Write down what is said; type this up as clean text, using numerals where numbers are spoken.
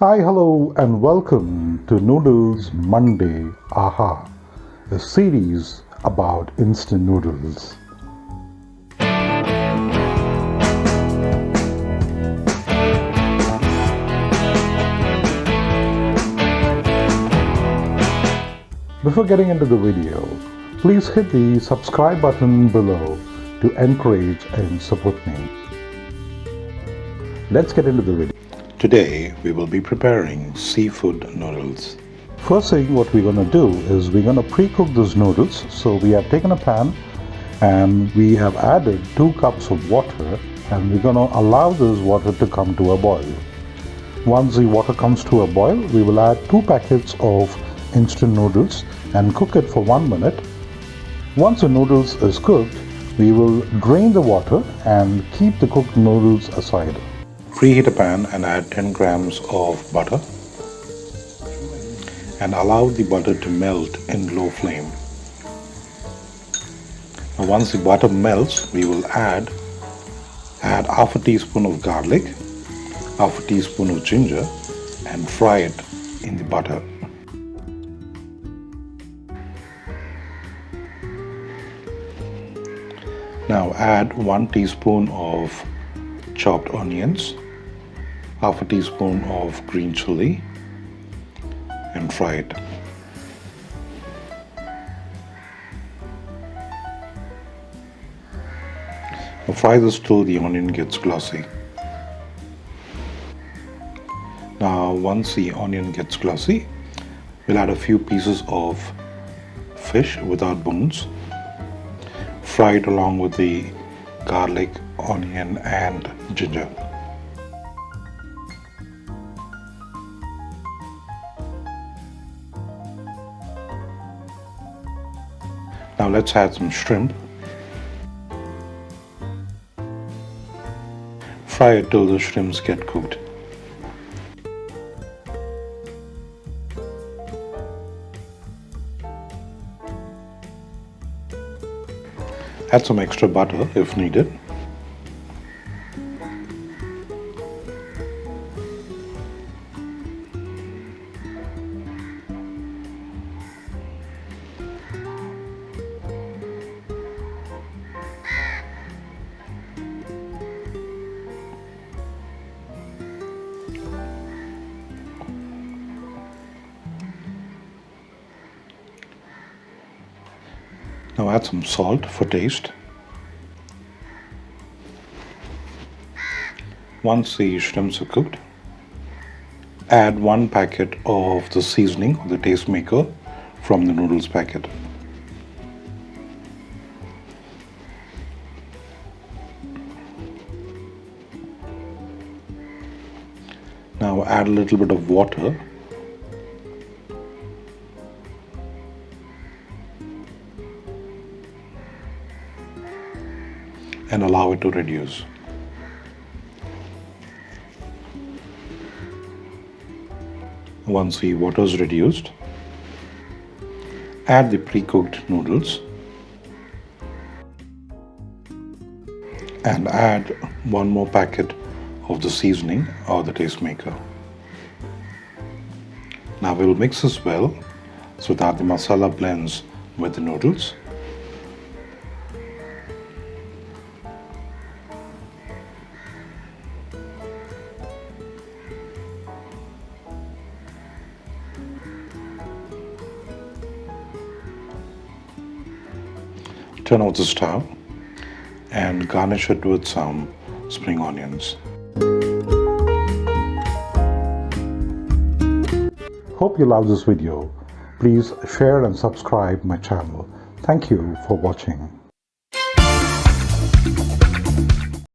Hi, hello, and welcome to Noodles Monday Ahaa, a series about instant noodles. Before getting into the video, please hit the subscribe button below to encourage and support me. Let's get into the video. Today we will be preparing seafood noodles. First thing what we're going to do is we're going to pre-cook those noodles. So we have taken a pan and we have added 2 cups of water and we're going to allow this water to come to a boil. Once the water comes to a boil, we will add 2 packets of instant noodles and cook it for 1 minute. Once the noodles is cooked, we will drain the water and keep the cooked noodles aside. Preheat a pan and add 10 grams of butter and allow the butter to melt in low flame. Now once the butter melts, we will add half a teaspoon of garlic, half a teaspoon of ginger and fry it in the butter. Now add 1 teaspoon of chopped onions, half a teaspoon of green chili and fry it. Now fry this till the onion gets glossy. Now once the onion gets glossy, we'll add a few pieces of fish without bones. Fry it along with the garlic, onion and ginger. Now let's add some shrimp. Fry it till the shrimps get cooked. Add some extra butter if needed. Now add some salt for taste. Once the shrimps are cooked, add 1 packet of the seasoning or the taste maker from the noodles packet. Now add a little bit of water and allow it to reduce. Once the water is reduced, add the pre-cooked noodles and add 1 more packet of the seasoning or the taste maker. Now we'll mix this well so that the masala blends with the noodles. Turn off the stove and garnish it with some spring onions. Hope you love this video. Please share and subscribe my channel. Thank you for watching.